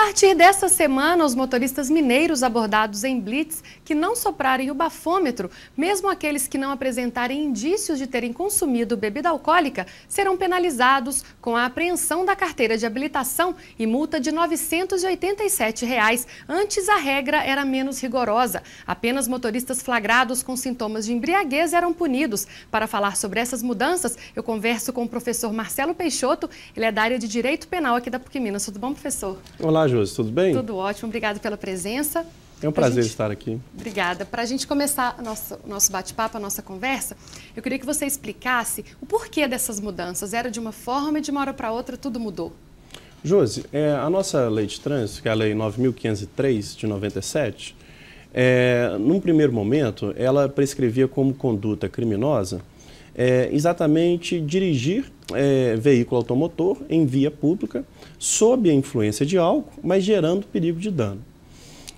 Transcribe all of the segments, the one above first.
partir desta semana, os motoristas mineiros abordados em blitz que não soprarem o bafômetro, mesmo aqueles que não apresentarem indícios de terem consumido bebida alcoólica, serão penalizados com a apreensão da carteira de habilitação e multa de R$ 987. Antes, a regra era menos rigorosa. Apenas motoristas flagrados com sintomas de embriaguez eram punidos. Para falar sobre essas mudanças, eu converso com o professor Marcelo Peixoto. Ele é da área de Direito Penal aqui da PUC Minas. Tudo bom, professor? Olá, Josi, tudo bem? Tudo ótimo, obrigada pela presença. É um prazer estar aqui. Obrigada. Para a gente começar o nosso bate-papo, a nossa conversa, eu queria que você explicasse o porquê dessas mudanças. Era de uma forma e de uma hora para outra tudo mudou. Josi, a nossa lei de trânsito, que é a Lei 9.503 de 97, num primeiro momento, ela prescrevia como conduta criminosa exatamente dirigir veículo automotor em via pública sob a influência de álcool, mas gerando perigo de dano.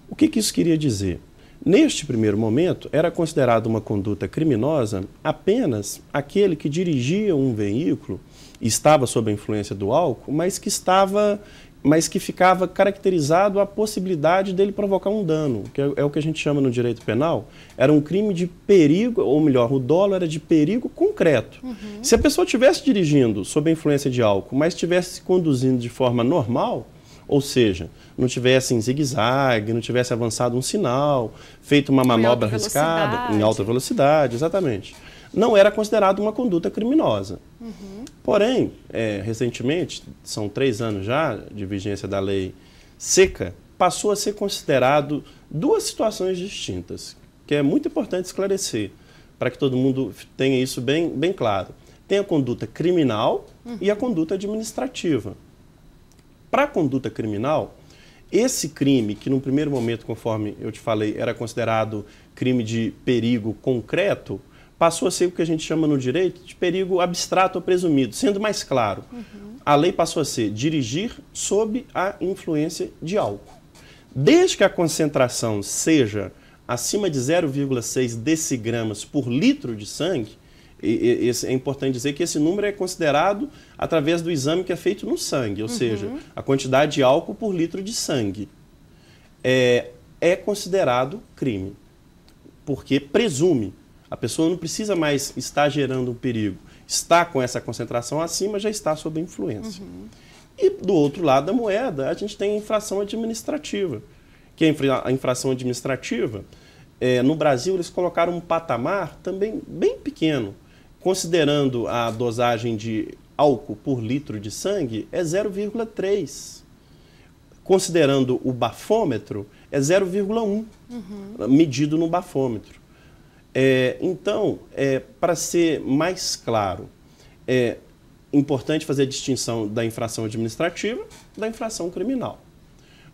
O que isso queria dizer? Neste primeiro momento, era considerado uma conduta criminosa apenas aquele que dirigia um veículo e estava sob a influência do álcool, mas que ficava caracterizado a possibilidade dele provocar um dano, que é o que a gente chama no direito penal, era um crime de perigo, ou melhor, o dolo era de perigo concreto. Se a pessoa estivesse dirigindo sob a influência de álcool, mas estivesse conduzindo de forma normal, ou seja, não tivesse em zigue-zague, não tivesse avançado um sinal, feito uma manobra arriscada, em alta velocidade, exatamente, não era considerado uma conduta criminosa. Porém, recentemente, são 3 anos já de vigência da lei seca, passou a ser considerado duas situações distintas, que é muito importante esclarecer, para que todo mundo tenha isso bem claro. Tem a conduta criminal e a conduta administrativa. Para a conduta criminal, esse crime, que num primeiro momento, conforme eu te falei, era considerado crime de perigo concreto, passou a ser o que a gente chama no direito de perigo abstrato ou presumido, sendo mais claro. A lei passou a ser dirigir sob a influência de álcool. Desde que a concentração seja acima de 0,6 decigramas por litro de sangue, é importante dizer que esse número é considerado através do exame que é feito no sangue, ou seja, a quantidade de álcool por litro de sangue. É considerado crime, porque presume. A pessoa não precisa mais estar gerando um perigo. Está com essa concentração acima, já está sob influência. E do outro lado da moeda, a gente tem a infração administrativa. Que a infração administrativa, no Brasil, eles colocaram um patamar também bem pequeno. Considerando a dosagem de álcool por litro de sangue, é 0,3. Considerando o bafômetro, é 0,1, medido no bafômetro. Então, para ser mais claro, é importante fazer a distinção da infração administrativa da infração criminal.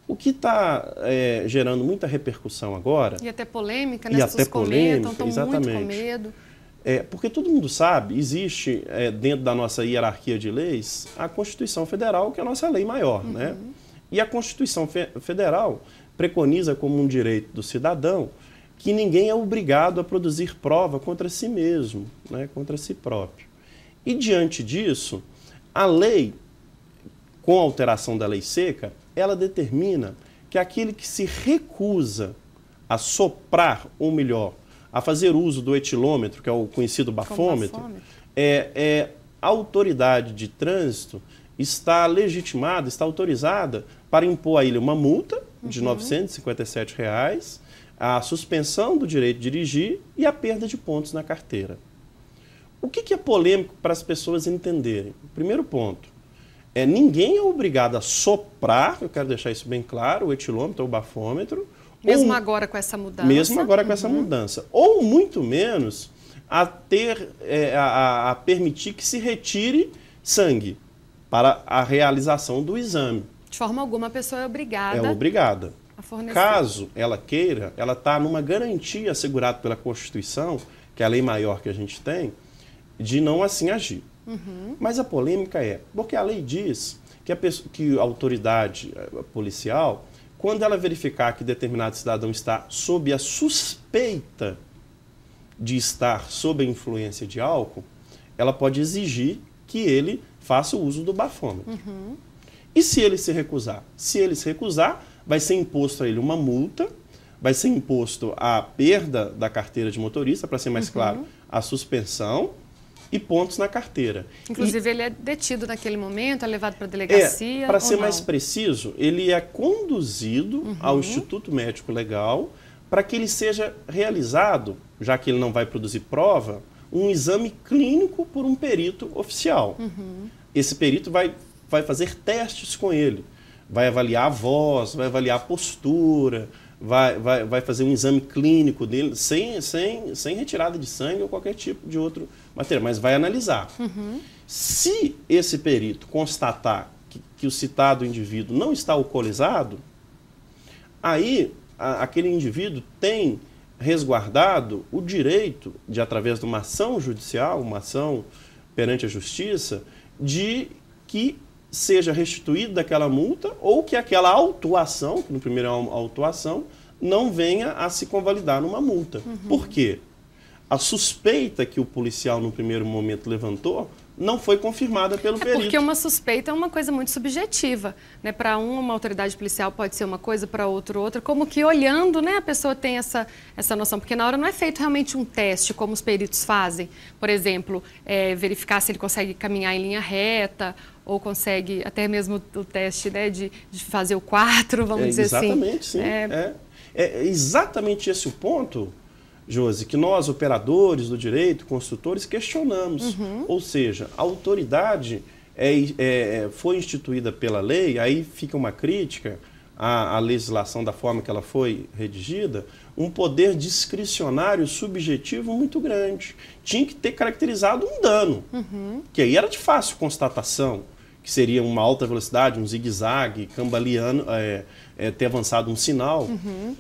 O que está gerando muita repercussão agora... E até polêmica, né? As pessoas comentam, estão muito com medo. Porque todo mundo sabe, existe dentro da nossa hierarquia de leis a Constituição Federal, que é a nossa lei maior, né? E a Constituição Federal preconiza como um direito do cidadão que ninguém é obrigado a produzir prova contra si mesmo, né? Contra si próprio. E diante disso, a lei, com a alteração da lei seca, ela determina que aquele que se recusa a soprar, ou melhor, a fazer uso do etilômetro, que é o conhecido bafômetro, a autoridade de trânsito está legitimada, está autorizada para impor a ele uma multa de R$ 957, a suspensão do direito de dirigir e a perda de pontos na carteira. O que é polêmico para as pessoas entenderem? Primeiro ponto, ninguém é obrigado a soprar, eu quero deixar isso bem claro, o etilômetro ou o bafômetro, mesmo agora com essa mudança. Mesmo agora com essa mudança. Ou muito menos a permitir que se retire sangue para a realização do exame. De forma alguma a pessoa é obrigada. É obrigada. A fornecer. Caso ela queira, ela está numa garantia assegurada pela Constituição, que é a lei maior que a gente tem, de não assim agir. Mas a polêmica porque a lei diz que a autoridade policial, quando ela verificar que determinado cidadão está sob a suspeita de estar sob a influência de álcool, ela pode exigir que ele faça o uso do bafômetro. E se ele se recusar? Se ele se recusar, vai ser imposto a ele uma multa, vai ser imposto a perda da carteira de motorista, para ser mais claro, a suspensão e pontos na carteira. Inclusive, ele é detido naquele momento, é levado para a delegacia? Para ser mais preciso, ele é conduzido ao Instituto Médico Legal para que ele seja realizado, já que ele não vai produzir prova, um exame clínico por um perito oficial. Esse perito vai fazer testes com ele, vai avaliar a voz, vai avaliar a postura, vai fazer um exame clínico dele, sem retirada de sangue ou qualquer tipo de outro material, mas vai analisar. Se esse perito constatar que o citado indivíduo não está alcoolizado, aí aquele indivíduo tem resguardado o direito de, através de uma ação judicial, uma ação perante a justiça, de que seja restituído daquela multa ou que aquela autuação, que no primeiro é uma autuação, não venha a se convalidar numa multa. Por quê? A suspeita que o policial no primeiro momento levantou não foi confirmada pelo perito. Porque uma suspeita é uma coisa muito subjetiva, né? Para uma autoridade policial pode ser uma coisa, para outro outra. Como que olhando, né, a pessoa tem essa noção. Porque na hora não é feito realmente um teste, como os peritos fazem. Por exemplo, verificar se ele consegue caminhar em linha reta, ou consegue até mesmo o teste, né, de fazer o 4, vamos dizer assim. Exatamente, sim. É exatamente esse o ponto, Josi, que nós, operadores do direito, construtores, questionamos. Ou seja, a autoridade foi instituída pela lei, aí fica uma crítica à legislação da forma que ela foi redigida, um poder discricionário subjetivo muito grande. Tinha que ter caracterizado um dano, que aí era de fácil constatação, que seria uma alta velocidade, um zigue-zague, cambaleando, ter avançado um sinal.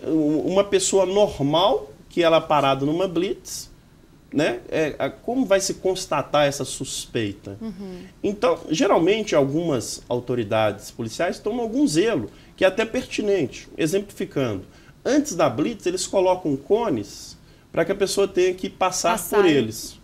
Uma pessoa normal, que ela parada numa blitz, né? Como vai se constatar essa suspeita? Então, geralmente, algumas autoridades policiais tomam algum zelo, que é até pertinente. Exemplificando, antes da blitz, eles colocam cones para que a pessoa tenha que passar por eles.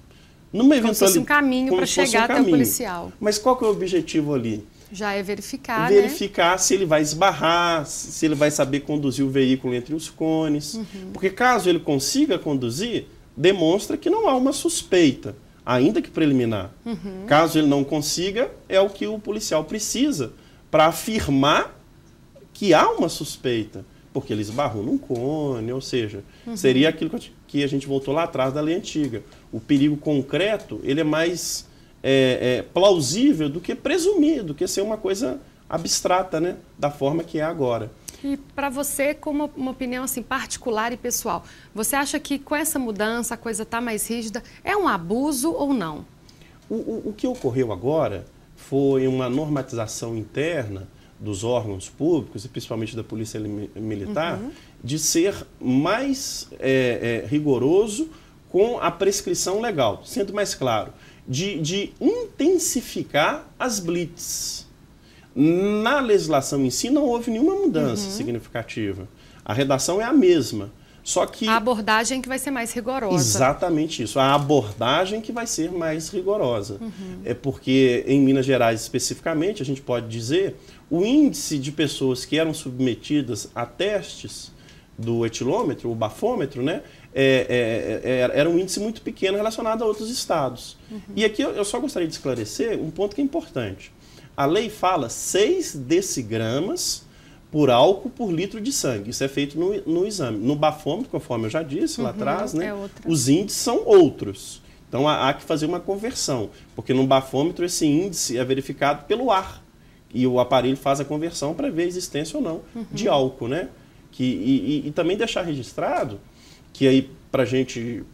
Como se fosse um caminho para chegar até o policial. Mas qual que é o objetivo ali? Já é verificar, verificar, né? Se ele vai esbarrar, se ele vai saber conduzir o veículo entre os cones. Porque caso ele consiga conduzir, demonstra que não há uma suspeita, ainda que preliminar. Caso ele não consiga, é o que o policial precisa para afirmar que há uma suspeita, porque ele esbarrou num cone, ou seja, seria aquilo que a gente voltou lá atrás da lei antiga. O perigo concreto, ele é mais plausível do que presumir, do que ser uma coisa abstrata, né, da forma que é agora. E para você, como uma opinião assim, particular e pessoal, você acha que com essa mudança a coisa está mais rígida? É um abuso ou não? O que ocorreu agora foi uma normatização interna dos órgãos públicos, e principalmente da Polícia Militar, de ser mais rigoroso com a prescrição legal. Sendo mais claro, de intensificar as blitz. Na legislação em si não houve nenhuma mudança significativa. A redação é a mesma. Só que a abordagem que vai ser mais rigorosa. Exatamente isso. A abordagem que vai ser mais rigorosa. É porque em Minas Gerais especificamente, a gente pode dizer, o índice de pessoas que eram submetidas a testes do etilômetro, o bafômetro, né, era um índice muito pequeno relacionado a outros estados. E aqui eu só gostaria de esclarecer um ponto que é importante. A lei fala 6 decigramas por álcool por litro de sangue. Isso é feito no exame. No bafômetro, conforme eu já disse lá atrás, né, os índices são outros. Então há que fazer uma conversão, porque no bafômetro esse índice é verificado pelo ar. E o aparelho faz a conversão para ver a existência ou não de álcool, né? E também deixar registrado que aí, para a gente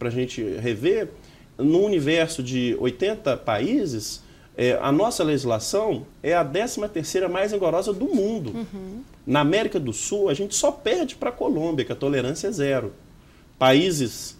rever, no universo de 80 países, a nossa legislação é a 13ª mais rigorosa do mundo. Na América do Sul, a gente só perde para a Colômbia, que a tolerância é 0. Países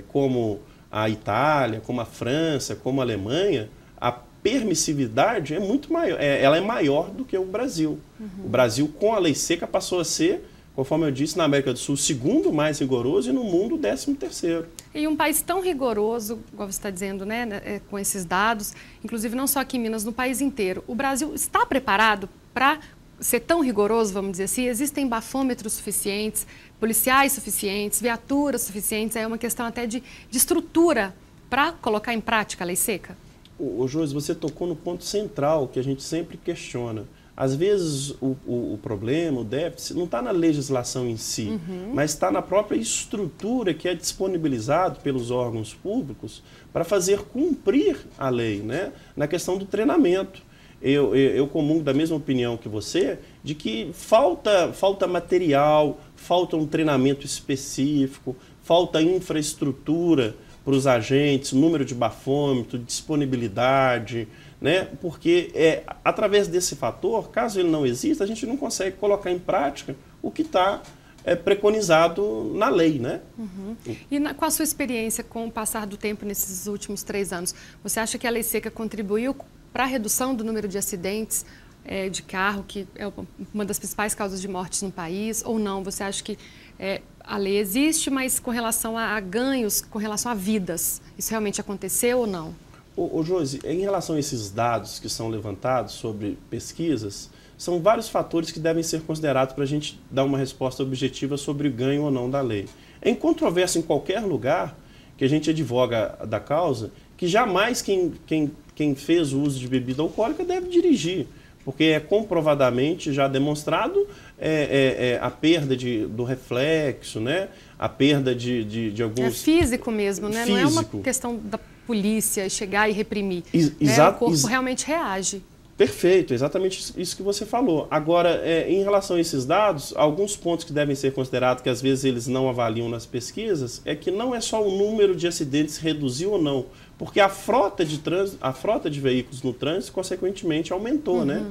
como a Itália, como a França, como a Alemanha, a permissividade é muito maior, ela é maior do que o Brasil. O Brasil, com a lei seca, passou a ser Conforme eu disse, na América do Sul, o segundo mais rigoroso e no mundo, o 13º. E um país tão rigoroso, igual você está dizendo, né, com esses dados, inclusive não só aqui em Minas, no país inteiro, o Brasil está preparado para ser tão rigoroso, vamos dizer assim? Existem bafômetros suficientes, policiais suficientes, viaturas suficientes? É uma questão até de estrutura para colocar em prática a lei seca? Ô Josi, você tocou no ponto central que a gente sempre questiona. Às vezes o problema, o déficit, não está na legislação em si, mas está na própria estrutura que é disponibilizado pelos órgãos públicos para fazer cumprir a lei, né? Na questão do treinamento. Eu comungo da mesma opinião que você, de que falta material, falta um treinamento específico, falta infraestrutura para os agentes, número de bafômetro, disponibilidade, né? Porque através desse fator, caso ele não exista, a gente não consegue colocar em prática o que está preconizado na lei, né? E com a sua experiência com o passar do tempo nesses últimos 3 anos, você acha que a lei seca contribuiu para a redução do número de acidentes de carro, que é uma das principais causas de mortes no país, ou não? Você acha que a lei existe, mas com relação a ganhos, com relação a vidas, isso realmente aconteceu ou não? Ô Josi, em relação a esses dados que são levantados sobre pesquisas, são vários fatores que devem ser considerados para a gente dar uma resposta objetiva sobre o ganho ou não da lei. É incontroverso em qualquer lugar que a gente advoga da causa que jamais quem fez o uso de bebida alcoólica deve dirigir, porque é comprovadamente já demonstrado a perda do reflexo, né? A perda de alguns... É físico mesmo, né? Físico. Não é uma questão da polícia chegar e reprimir. O corpo realmente reage. Perfeito, exatamente isso que você falou. Agora, em relação a esses dados, alguns pontos que devem ser considerados, que às vezes eles não avaliam nas pesquisas, é que não é só o número de acidentes reduziu ou não, porque a frota de veículos no trânsito, consequentemente, aumentou, né?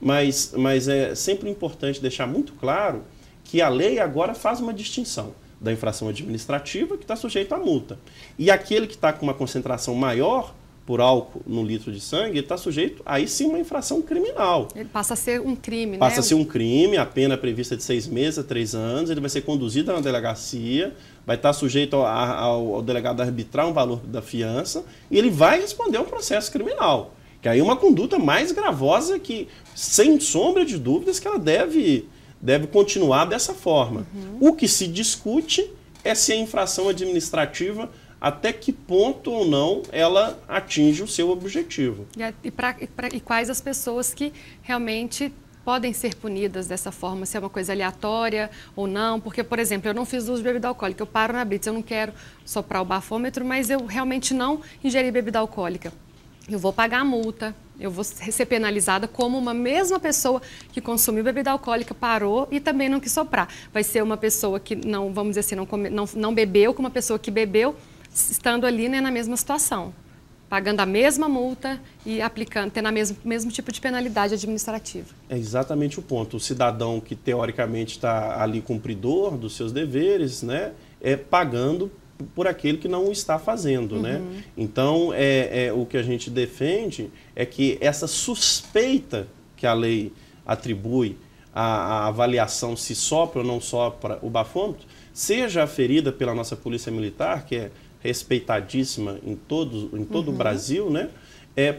Mas é sempre importante deixar muito claro que a lei agora faz uma distinção da infração administrativa, que está sujeito à multa, e aquele que está com uma concentração maior por álcool no litro de sangue, ele está sujeito, aí sim, uma infração criminal. Ele passa a ser um crime, Passa a ser um crime, a pena é prevista de 6 meses a 3 anos, ele vai ser conduzido na delegacia, vai estar sujeito ao delegado arbitrar um valor da fiança, e ele vai responder a um processo criminal. Que aí é uma conduta mais gravosa que, sem sombra de dúvidas, que ela deve continuar dessa forma. O que se discute é se a infração administrativa, até que ponto ou não ela atinge o seu objetivo. E quais as pessoas que realmente podem ser punidas dessa forma, se é uma coisa aleatória ou não, porque, por exemplo, eu não fiz uso de bebida alcoólica, eu paro na blitz, eu não quero soprar o bafômetro, mas eu realmente não ingeri bebida alcoólica. Eu vou pagar a multa, eu vou ser penalizada como uma mesma pessoa que consumiu bebida alcoólica, parou e também não quis soprar. Vai ser uma pessoa que não, vamos dizer assim, não bebeu, com uma pessoa que bebeu, estando ali, né, na mesma situação, pagando a mesma multa e tendo o mesmo tipo de penalidade administrativa. É exatamente o ponto. O cidadão que teoricamente está ali cumpridor dos seus deveres, né, pagando por aquele que não o está fazendo, né? Então, o que a gente defende é que essa suspeita que a lei atribui à avaliação se sopra ou não sopra o bafômetro, seja aferida pela nossa Polícia Militar, que é respeitadíssima em todo o Brasil, né?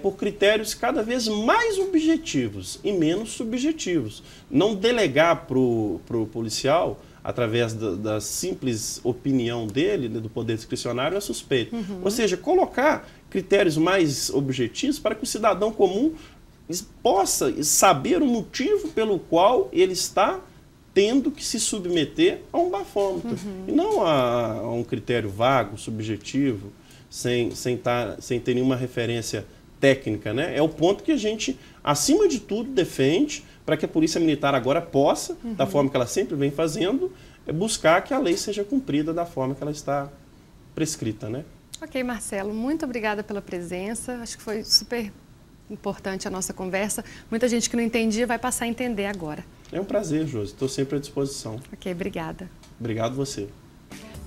Por critérios cada vez mais objetivos e menos subjetivos. Não delegar para o policial, através da simples opinião dele, né, do poder discricionário, é suspeito. Ou seja, colocar critérios mais objetivos para que o cidadão comum possa saber o motivo pelo qual ele está tendo que se submeter a um bafômetro. E não a um critério vago, subjetivo, sem ter nenhuma referência técnica, né? É o ponto que a gente, acima de tudo, defende para que a Polícia Militar agora possa, da forma que ela sempre vem fazendo, buscar que a lei seja cumprida da forma que ela está prescrita, né? Ok, Marcelo, muito obrigada pela presença. Acho que foi super importante a nossa conversa. Muita gente que não entendia vai passar a entender agora. É um prazer, Josi. Estou sempre à disposição. Ok, obrigada. Obrigado você.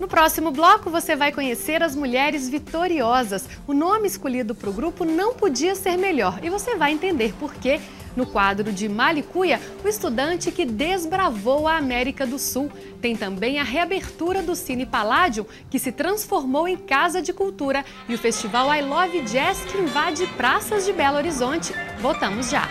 No próximo bloco, você vai conhecer as Mulheres Vitoriosas. O nome escolhido para o grupo não podia ser melhor e você vai entender por quê No quadro de Malicuia, o estudante que desbravou a América do Sul. Tem também a reabertura do Cine Palladium, que se transformou em casa de cultura, e o festival I Love Jazz, que invade praças de Belo Horizonte. Voltamos já!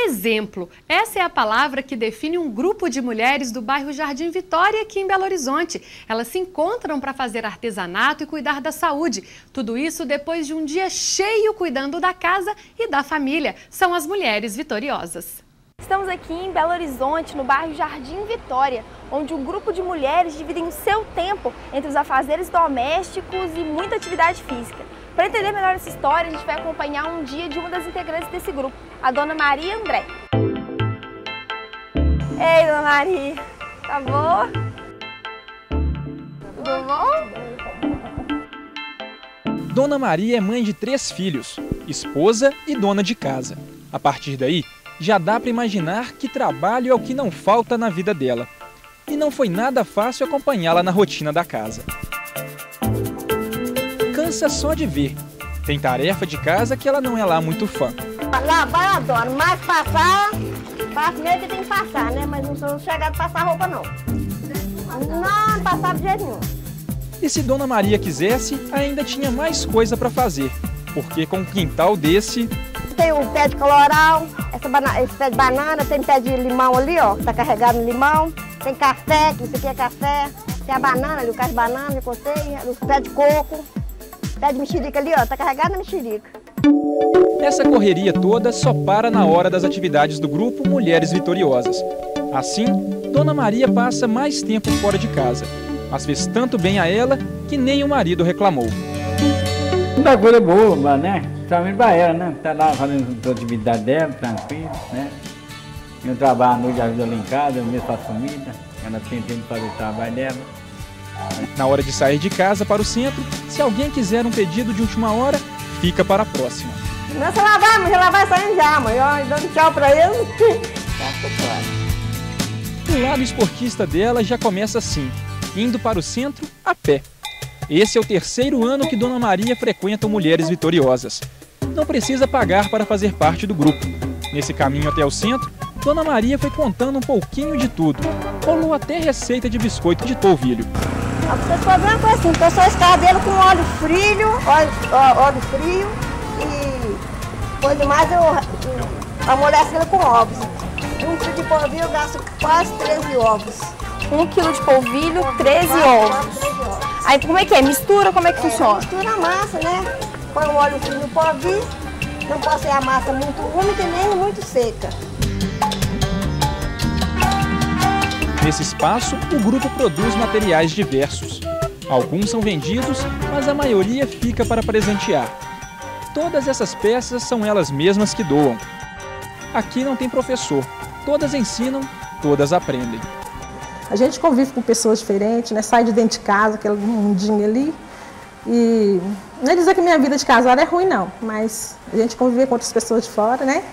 Exemplo, essa é a palavra que define um grupo de mulheres do bairro Jardim Vitória, aqui em Belo Horizonte. Elas se encontram para fazer artesanato e cuidar da saúde. Tudo isso depois de um dia cheio cuidando da casa e da família. São as mulheres vitoriosas. Estamos aqui em Belo Horizonte, no bairro Jardim Vitória, onde um grupo de mulheres dividem o seu tempo entre os afazeres domésticos e muita atividade física. Para entender melhor essa história, a gente vai acompanhar um dia de uma das integrantes desse grupo, a Dona Maria André. Ei, Dona Maria, tá boa? Tudo bom? Dona Maria é mãe de 3 filhos, esposa e dona de casa. A partir daí, já dá para imaginar que trabalho é o que não falta na vida dela. E não foi nada fácil acompanhá-la na rotina da casa. Cansa só de ver. Tem tarefa de casa que ela não é lá muito fã. Lavar eu adoro, mas passar, passo mesmo que tem que passar, né? Mas não sou chegada a passar roupa, não. Não passava de jeito nenhum. E se Dona Maria quisesse, ainda tinha mais coisa para fazer. Porque com um quintal desse... Tem o pé de coloral, esse pé de banana, tem pé de limão ali, ó, que tá carregado no limão. Tem café, que isso aqui é café. Tem a banana ali, o cacho de banana, eu cortei, o pé de coco. Pé de mexerica ali, ó, tá carregado na mexerica. Essa correria toda só para na hora das atividades do grupo Mulheres Vitoriosas. Assim, Dona Maria passa mais tempo fora de casa, mas fez tanto bem a ela que nem o marido reclamou. Muita coisa boa, né? Principalmente pra ela, né? Tá lá fazendo a atividade dela, tranquilo, né? Eu trabalho à noite, ajudo ela em casa, eu mesmo faço comida, ela tem tempo de fazer o trabalho dela. Na hora de sair de casa para o centro, se alguém quiser um pedido de última hora, fica para a próxima. Não, se ela vai saindo já, mãe. Ó, dando tchau pra ele. O lado esportista dela já começa assim, indo para o centro a pé. Esse é o 3º ano que Dona Maria frequenta o Mulheres Vitoriosas. Não precisa pagar para fazer parte do grupo. Nesse caminho até o centro, Dona Maria foi contando um pouquinho de tudo. Rolou até receita de biscoito de polvilho. Vocês fazem uma coisa assim, o pessoal escava ele com óleo frio e coisa mais eu amolece ele com ovos. 1 quilo de polvilho eu gasto quase 13 ovos. 1 quilo de polvilho, 13 ovos. Aí como é que é? Mistura? Como é que funciona? Mistura a massa, né? Põe o óleo frio no polvilho, não pode ser a massa muito úmida e nem muito seca. Nesse espaço, o grupo produz materiais diversos. Alguns são vendidos, mas a maioria fica para presentear. Todas essas peças são elas mesmas que doam. Aqui não tem professor. Todas ensinam, todas aprendem. A gente convive com pessoas diferentes, né? Sai de dentro de casa, aquele mundinho ali. E não é dizer que minha vida de casada é ruim, não. Mas a gente conviver com outras pessoas de fora, né?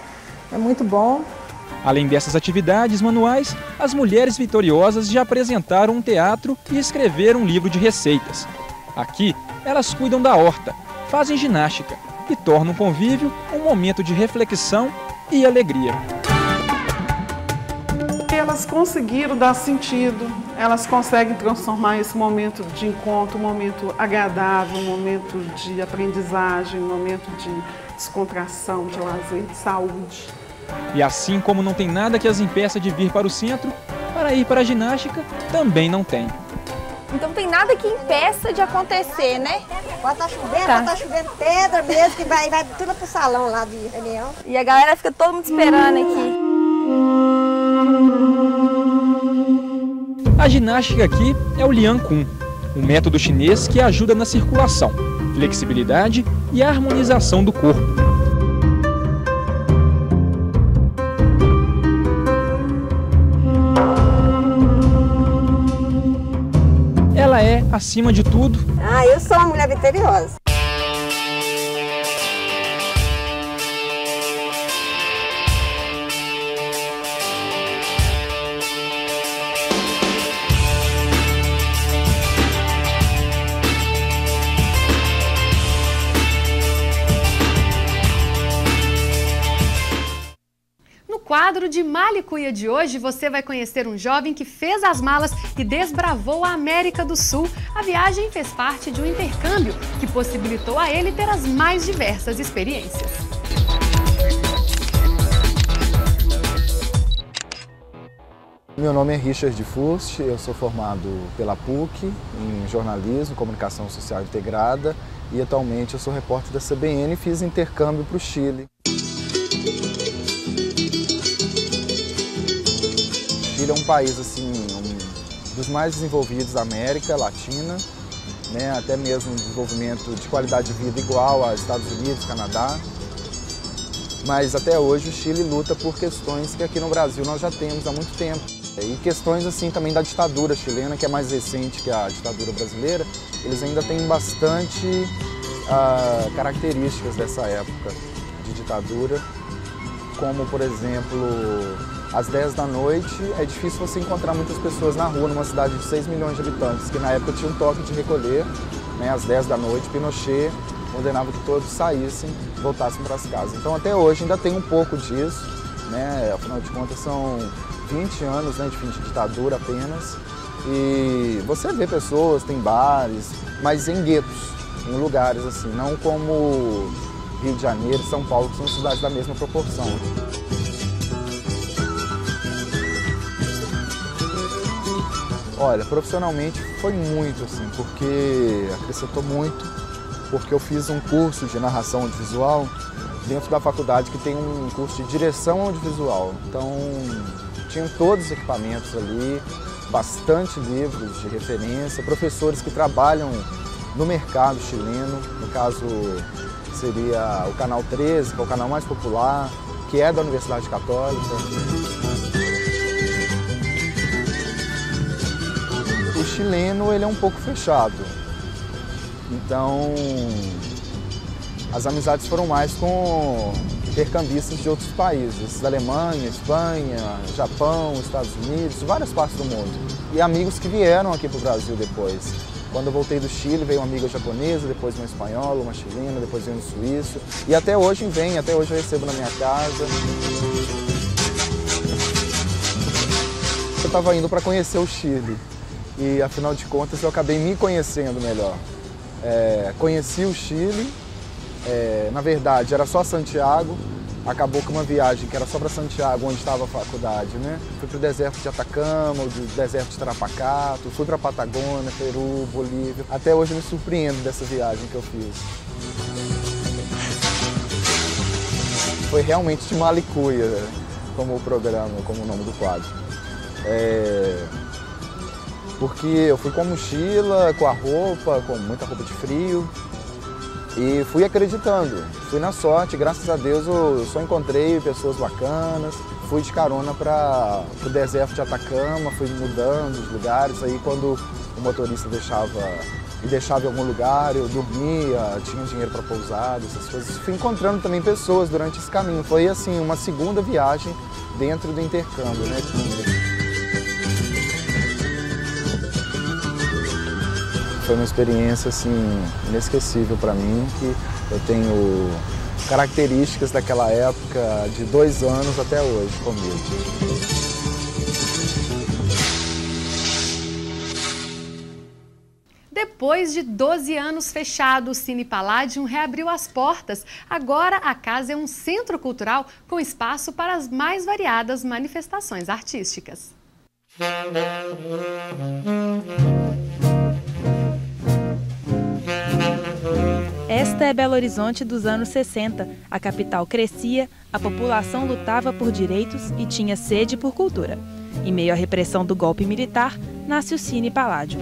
É muito bom. Além dessas atividades manuais, as Mulheres Vitoriosas já apresentaram um teatro e escreveram um livro de receitas. Aqui, elas cuidam da horta, fazem ginástica e tornam o convívio um momento de reflexão e alegria. Elas conseguiram dar sentido, elas conseguem transformar esse momento de encontro, um momento agradável, um momento de aprendizagem, um momento de descontração, de lazer, de saúde. E assim como não tem nada que as impeça de vir para o centro, para ir para a ginástica também não tem. Então não tem nada que impeça de acontecer, né? Pode estar chovendo, pode estar chovendo pedra mesmo, que vai tudo pro salão lá de reunião. E a galera fica todo mundo esperando aqui. A ginástica aqui é o Lian Kun, um método chinês que ajuda na circulação, flexibilidade e a harmonização do corpo. ela é, acima de tudo, Eu sou uma mulher vitoriosa. No quadro de Malicuia de hoje, você vai conhecer um jovem que fez as malas e desbravou a América do Sul. A viagem fez parte de um intercâmbio que possibilitou a ele ter as mais diversas experiências. Meu nome é Richard Fust, eu sou formado pela PUC em jornalismo, comunicação social integrada e atualmente eu sou repórter da CBN e fiz intercâmbio para o Chile. O Chile é um país assim, um dos mais desenvolvidos da América Latina, né? Até mesmo um desenvolvimento de qualidade de vida igual aos Estados Unidos, Canadá. Mas até hoje o Chile luta por questões que aqui no Brasil nós já temos há muito tempo. E questões assim também da ditadura chilena, que é mais recente que a ditadura brasileira, eles ainda têm bastante características dessa época de ditadura, como por exemplo, às 10 da noite é difícil você encontrar muitas pessoas na rua numa cidade de 6 milhões de habitantes, que na época tinha um toque de recolher, né, às 10 da noite, Pinochet ordenava que todos saíssem e voltassem para as casas. Então até hoje ainda tem um pouco disso, né, afinal de contas são 20 anos, né, de fim de ditadura apenas, e você vê pessoas, tem bares, mas em guetos, em lugares assim, não como Rio de Janeiro e São Paulo, que são cidades da mesma proporção. Olha, profissionalmente foi muito assim, porque acrescentou muito, porque eu fiz um curso de narração audiovisual dentro da faculdade que tem um curso de direção audiovisual. Então, tinham todos os equipamentos ali, bastante livros de referência, professores que trabalham no mercado chileno, no caso seria o Canal 13, que é o canal mais popular, que é da Universidade Católica. O chileno ele é um pouco fechado, então as amizades foram mais com intercambistas de outros países, Alemanha, Espanha, Japão, Estados Unidos, várias partes do mundo. E amigos que vieram aqui para o Brasil depois. Quando eu voltei do Chile, veio uma amiga japonesa, depois uma espanhola, uma chilena, depois veio um suíço. E até hoje vem, até hoje eu recebo na minha casa. Eu estava indo para conhecer o Chile e, afinal de contas, eu acabei me conhecendo melhor. Conheci o Chile, na verdade era só Santiago, acabou com uma viagem que era só para Santiago, onde estava a faculdade, né? Fui para o deserto de Atacama, o deserto de Tarapacato, fui para a Patagônia, Peru, Bolívia. Até hoje eu me surpreendo dessa viagem que eu fiz. Foi realmente de Malicuia, como o programa, como o nome do quadro. Porque eu fui com a mochila, com a roupa, com muita roupa de frio. E fui acreditando, fui na sorte, graças a Deus eu só encontrei pessoas bacanas. Fui de carona para o deserto de Atacama, fui mudando os lugares. Aí quando o motorista me deixava em algum lugar, eu dormia, tinha dinheiro para pousada, essas coisas. Fui encontrando também pessoas durante esse caminho. Foi assim, uma segunda viagem dentro do intercâmbio, né? Foi uma experiência assim, inesquecível para mim, que eu tenho características daquela época de 2 anos até hoje comigo. Depois de 12 anos fechado, o Cine Palladium reabriu as portas. Agora a casa é um centro cultural com espaço para as mais variadas manifestações artísticas. Esta é Belo Horizonte dos anos 60. A capital crescia, a população lutava por direitos e tinha sede por cultura. Em meio à repressão do golpe militar, nasce o Cine Palladium.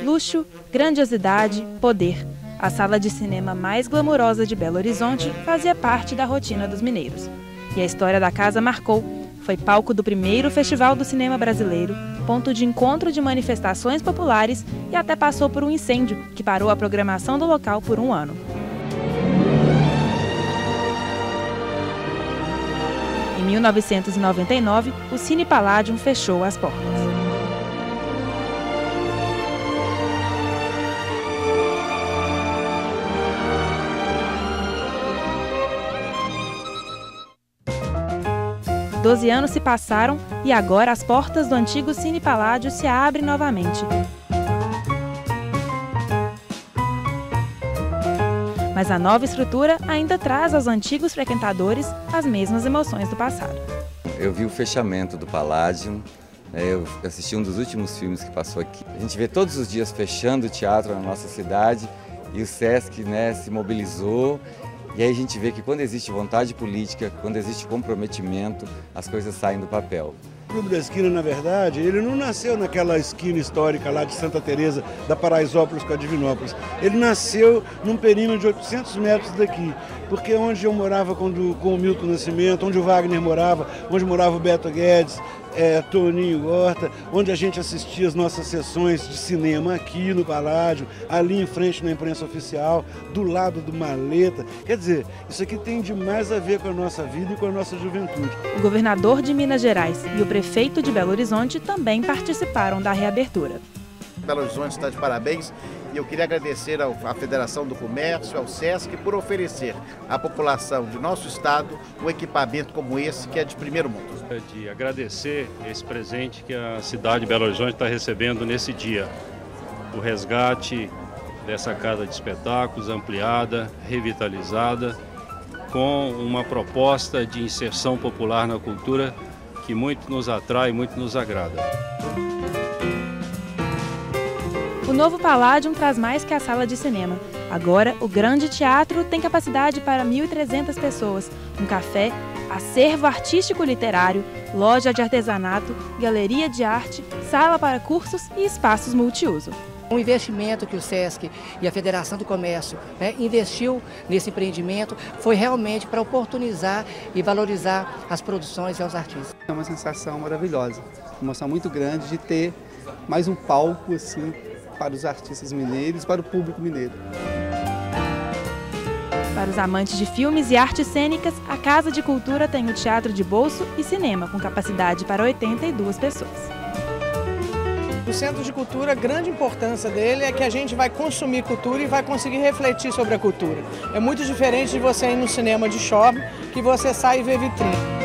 Luxo, grandiosidade, poder. A sala de cinema mais glamurosa de Belo Horizonte fazia parte da rotina dos mineiros. E a história da casa marcou. foi palco do primeiro Festival do Cinema Brasileiro, ponto de encontro de manifestações populares e até passou por um incêndio que parou a programação do local por um ano. Em 1999, o Cine Palladium fechou as portas. Doze anos se passaram e agora as portas do antigo Cine Palladium se abrem novamente. Mas a nova estrutura ainda traz aos antigos frequentadores as mesmas emoções do passado. Eu vi o fechamento do Palladium, eu assisti um dos últimos filmes que passou aqui. A gente vê todos os dias fechando o teatro na nossa cidade e o Sesc, se mobilizou. E aí a gente vê que quando existe vontade política, quando existe comprometimento, as coisas saem do papel. O Clube da Esquina, na verdade, ele não nasceu naquela esquina histórica lá de Santa Teresa, da Paraisópolis com a Divinópolis. Ele nasceu num perímetro de 800 metros daqui, porque onde eu morava com o Milton Nascimento, onde o Wagner morava, onde morava o Beto Guedes, Toninho Horta, onde a gente assistia as nossas sessões de cinema aqui no Palladium, ali em frente na imprensa oficial, do lado do Maleta. Quer dizer, isso aqui tem demais a ver com a nossa vida e com a nossa juventude. O governador de Minas Gerais e o prefeito de Belo Horizonte também participaram da reabertura. Belo Horizonte está de parabéns e eu queria agradecer à Federação do Comércio, ao Sesc, por oferecer à população de nosso estado um equipamento como esse, que é de primeiro mundo. De agradecer esse presente que a cidade de Belo Horizonte está recebendo nesse dia. O resgate dessa casa de espetáculos ampliada, revitalizada, com uma proposta de inserção popular na cultura que muito nos atrai, muito nos agrada. O novo Palladium traz mais que a sala de cinema. Agora, o grande teatro tem capacidade para 1.300 pessoas, um café, acervo artístico-literário, loja de artesanato, galeria de arte, sala para cursos e espaços multiuso. Um investimento que o Sesc e a Federação do Comércio investiu nesse empreendimento foi realmente para oportunizar e valorizar as produções e os artistas. É uma sensação maravilhosa, uma emoção muito grande de ter mais um palco assim, para os artistas mineiros, para o público mineiro. Para os amantes de filmes e artes cênicas, a Casa de Cultura tem o teatro de bolso e cinema, com capacidade para 82 pessoas. O Centro de Cultura, a grande importância dele é que a gente vai consumir cultura e vai conseguir refletir sobre a cultura. É muito diferente de você ir no cinema de shopping, que você sai e vê vitrine.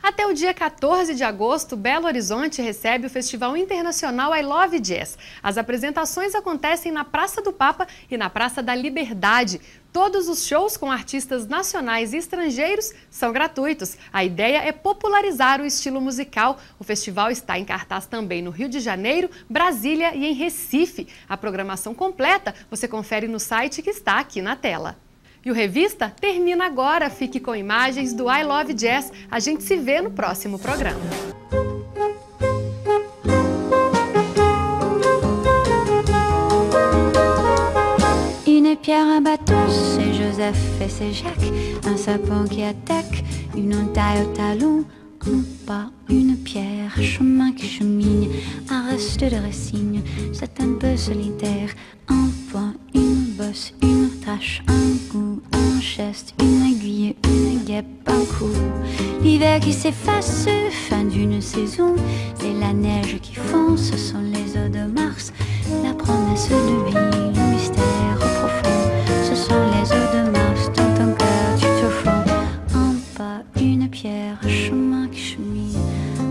Até o dia 14 de agosto, Belo Horizonte recebe o Festival Internacional I Love Jazz. As apresentações acontecem na Praça do Papa e na Praça da Liberdade. Todos os shows com artistas nacionais e estrangeiros são gratuitos. A ideia é popularizar o estilo musical. O festival está em cartaz também no Rio de Janeiro, Brasília e em Recife. A programação completa você confere no site que está aqui na tela. E o Revista termina agora. Fique com imagens do I Love Jazz. A gente se vê no próximo programa. Une pierre, un bateau, c'est Joseph et c'est Jacques. Un sapin qui attaque, une entaille au talon. Un pas, une pierre, chemin qui chemine, un reste de racine, c'est un peu solitaire. Un point, une bosse, une tache, un goût, un geste, une aiguille, une guêpe, un coup. L'hiver qui s'efface, fin d'une saison, c'est la neige qui fond, ce sont les eaux de Mars, la promesse de vie, le mystère profond, ce sont les eaux de Mars, dans ton cœur tu te fonds. Un pas, une pierre, chemin qui chemine,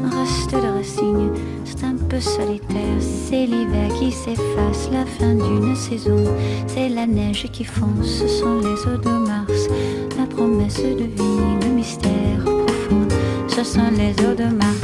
un reste de racine, c'est un peu solitaire, c'est l'hiver qui s'efface, la fin d'une saison, c'est la neige qui fond, ce sont les eaux de Mars, la promesse de vie, le mystère profond, ce sont les eaux de Mars.